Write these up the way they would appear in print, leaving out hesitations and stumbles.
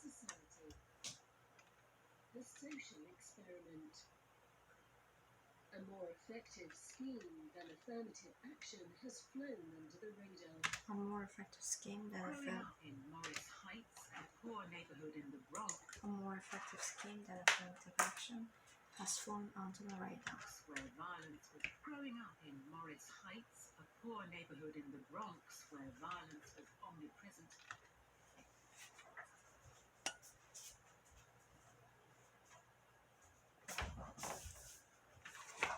society. The social experiment. A more effective scheme than affirmative action has flown under the radar. A more effective scheme than Growing up in Morris Heights, a poor neighborhood in the Bronx, affirmative action has flown onto the radar. where violence was growing up in Morris Heights, a poor neighborhood in the Bronx, where violence was omnipresent.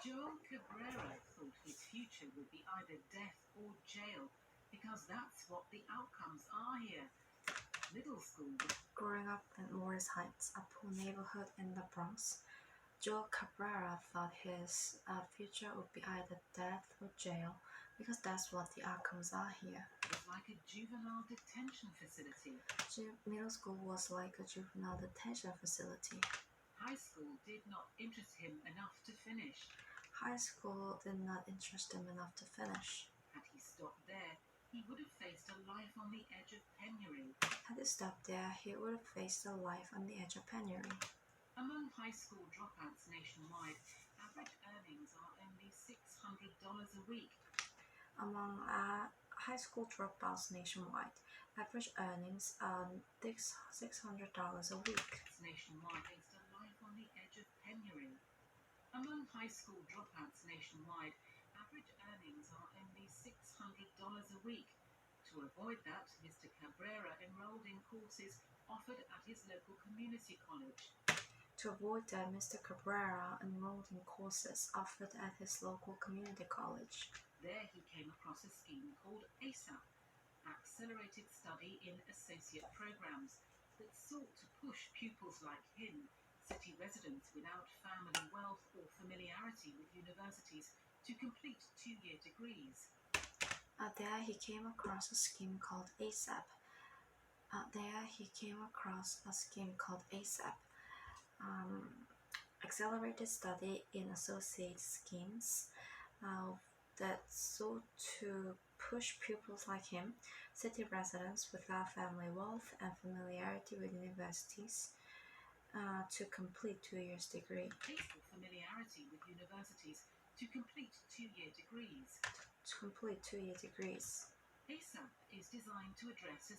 Joel Cabrera thought his future would be either death or jail, because that's what the outcomes are here. Middle school. Growing up in Morris Heights, a poor neighborhood in the Bronx, Joel Cabrera thought his future would be either death or jail, because that's what the outcomes are here. It was like a juvenile detention facility. Middle school was like a juvenile detention facility. High school did not interest him enough to finish. High school did not interest him enough to finish. Had he stopped there, he would have faced a life on the edge of penury. Had he stopped there, he would have faced a life on the edge of penury. Among high school dropouts nationwide, average earnings are only $600 a week. Among high school dropouts nationwide, average earnings are $600 a week. Nationwide faced a life on the edge of penury. Among high school dropouts nationwide, average earnings are only $600 a week. To avoid that, Mr. Cabrera enrolled in courses offered at his local community college. To avoid that, Mr. Cabrera enrolled in courses offered at his local community college. There he came across a scheme called ASAP, Accelerated Study in Associate Programs, that sought to push pupils like him, city residents without family wealth or familiarity with universities, to complete two-year degrees. There he came across a scheme called ASAP. Accelerated Study in Associate Schemes that sought to push pupils like him, city residents without family wealth and familiarity with universities, to complete 2 years degree. Familiarity with universities to complete two-year degrees. ASAP is designed to address a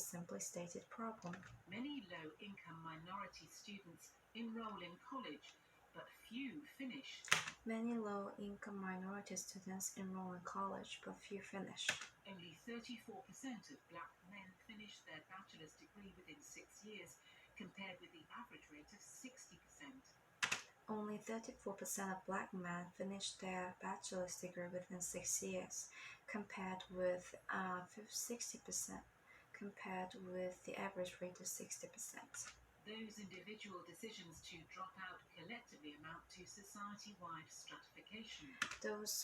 simply stated problem. Many low-income minority students enroll in college, but few finish. Many low-income minority students enroll in college, but few finish. Only 34% of black men finish their bachelor's degree within 6 years, compared with the average rate of 60%. Only 34% of black men finish their bachelor's degree within 6 years, compared with 60%, compared with the average rate of 60%. Those individual decisions to drop out collectively amount to society-wide stratification. Those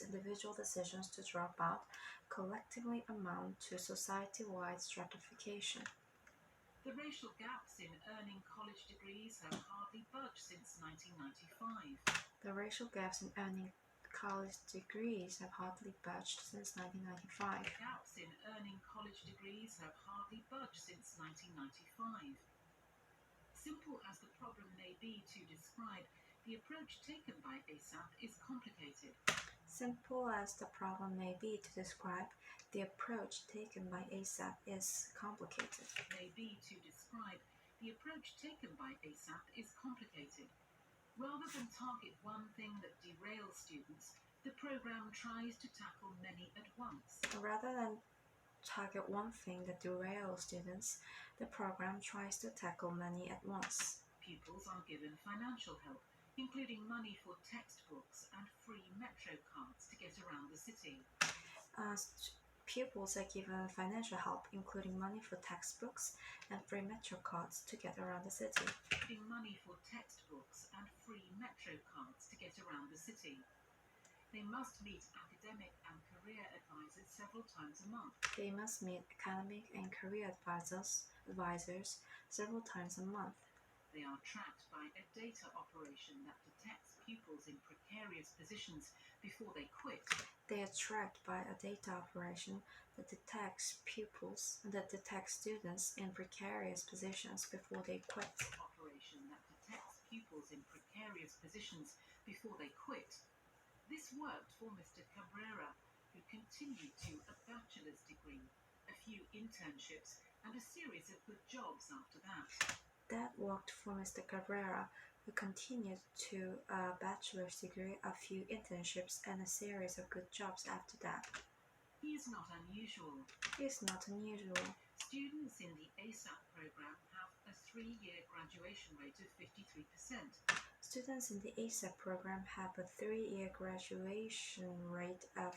individual decisions to drop out collectively amount to society-wide stratification. The racial gaps in earning college degrees have hardly budged since 1995. The racial gaps in earning college degrees have hardly budged since 1995. Gaps in earning college degrees have hardly budged since 1995. Simple as the problem may be to describe, the approach taken by ASAP is complicated. Simple as the problem may be to describe, the approach taken by ASAP is complicated. Rather than target one thing that derails students, the program tries to tackle many at once. Rather than target one thing that derails students, the program tries to tackle many at once. Pupils are given financial help, including money for textbooks and free metro cards to get around the city. Pupils are given financial help, including money for textbooks and free metro cards to get around the city. They must meet academic and career advisors several times a month. They must meet academic and career advisors several times a month. They are tracked by a data operation that detects pupils in precarious positions before they quit. They are tracked by a data operation that detects students in precarious positions before they quit. Operation that detects pupils in precarious positions before they quit. This worked for Mr. Cabrera, who continued to a bachelor's degree, a few internships, and a series of good jobs after that. That worked for Mr. Cabrera, who continued to a bachelor's degree, a few internships, and a series of good jobs after that. He is not unusual. It's not unusual. Students in the ASAP program have a 3-year graduation rate of 53%. Students in the ASAP program have a 3-year graduation rate of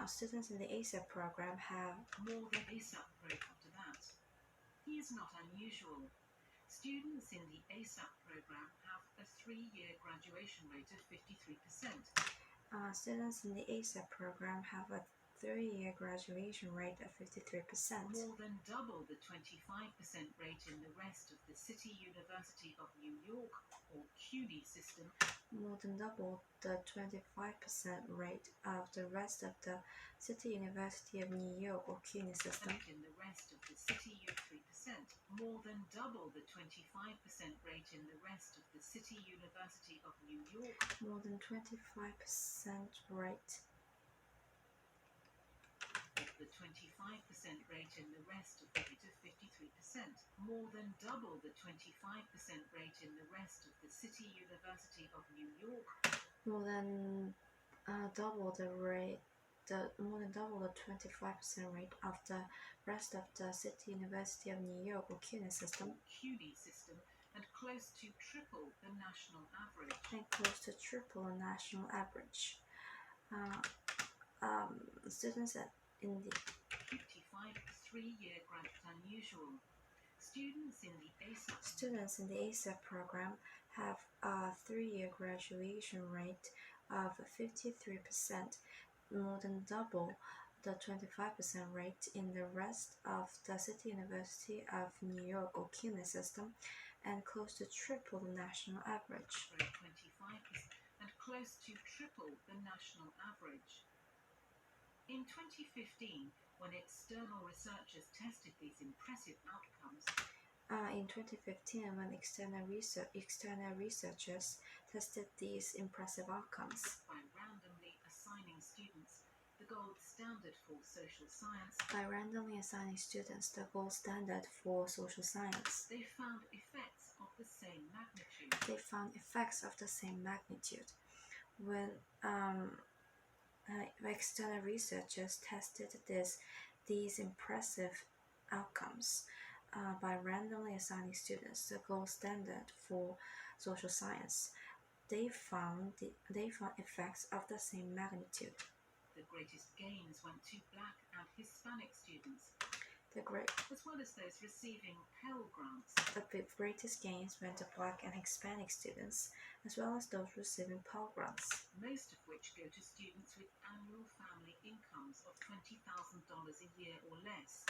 students in the ASAP program have more than ASAP rate after that. He is not unusual. Students in the ASAP program have a 3-year graduation rate of 53%. Students in the ASAP program have a 3-year graduation rate of 53%. More than double the 25% rate in the rest of the City University of New York, or CUNY system. More than double the 25% rate of the rest of the City University of New York, or CUNY system. And in the rest of the City U 3%. More than double the 25% rate in the rest of the City University of New York. More than 25% rate. The 25% rate in the rest of the rate of 53%. More than double the 25% rate in the rest of the City University of New York. More than double the rate. More than double the 25% rate of the rest of the City University of New York, or CUNY system. CUNY system, and close to triple the national average. And close to triple the national average. Students in the 55 3-year graduate unusual. Students in the ASAP program have a 3-year graduation rate of 53%, more than double the 25% rate in the rest of the City University of New York, or CUNY system, and close to triple the national average. 25%, and close to triple the national average. In 2015, when external researchers tested these impressive outcomes, in 2015, when external researchers tested these impressive outcomes by randomly assigning students the gold standard for social science, they found effects of the same magnitude. When external researchers tested these impressive outcomes by randomly assigning students the gold standard for social science, they found effects of the same magnitude. The greatest gains went to Black and Hispanic students, as well as those receiving Pell Grants. The greatest gains went to Black and Hispanic students, as well as those receiving Pell Grants, most of which go to students with annual family incomes of $20,000 a year or less.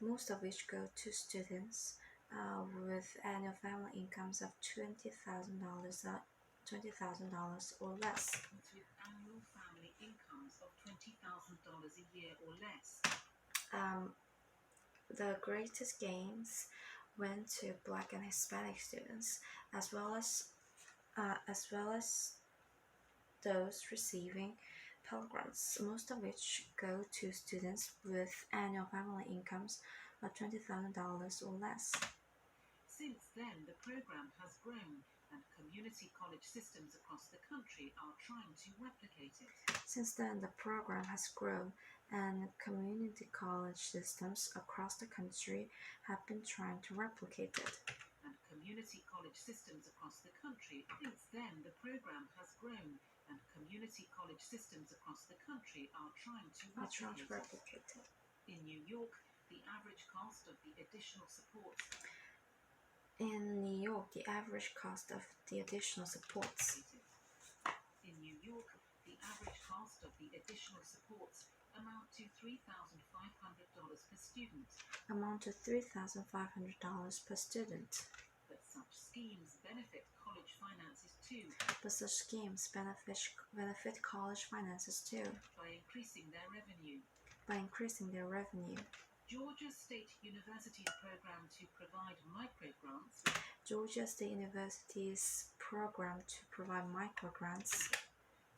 Most of which go to students with annual family incomes of $20,000 or less. With annual family incomes of $20,000 a year or less. The greatest gains went to Black and Hispanic students, as well as those receiving Pell Grants, most of which go to students with annual family incomes of $20,000 or less. Since then, the program has grown, and community college systems across the country are trying to replicate it. Since then, the program has grown, and community college systems across the country have been trying to replicate it. And community college systems across the country. Since then, the program has grown, and community college systems across the country are trying to replicate it. In New York, the average cost of the additional supports. In New York, the average cost of the additional supports. In New York, the average cost of the additional supports amount to $3,500 per student. But such schemes benefit college finances too But such schemes benefit college finances too by increasing their revenue. Georgia State University's program to provide microgrants Georgia State University's program to provide microgrants,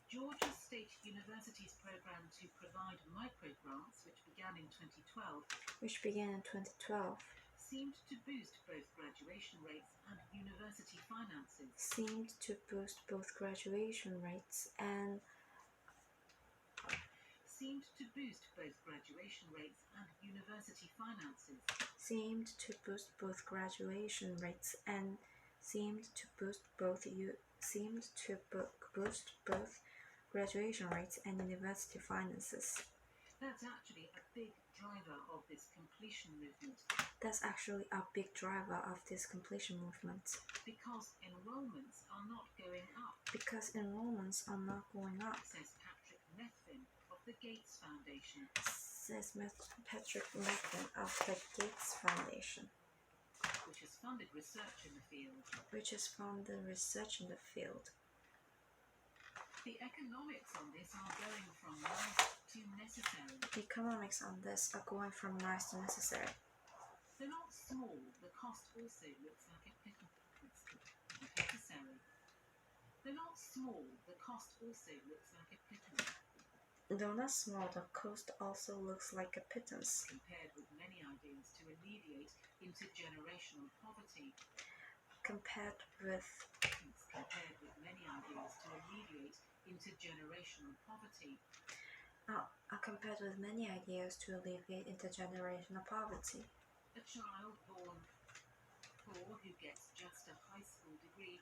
Georgia State University's program to provide microgrants, which began in 2012, seemed to boost both graduation rates and university finances. graduation rates and university finances. That's actually a big driver of this completion movement. That's actually a big driver of this completion movement. Because enrollments are not going up. Says Patrick Methvin of the Gates Foundation. Which has funded research in the field. The economics on this are going from nice to necessary. They're not small. The cost also looks like a pittance. Necessary. They're not small. The cost also looks like a pittance. Though not small, the cost also looks like a pittance. Compared with many ideas to alleviate intergenerational poverty. Compared with many ideas to alleviate intergenerational poverty. A child born poor who gets just a high school degree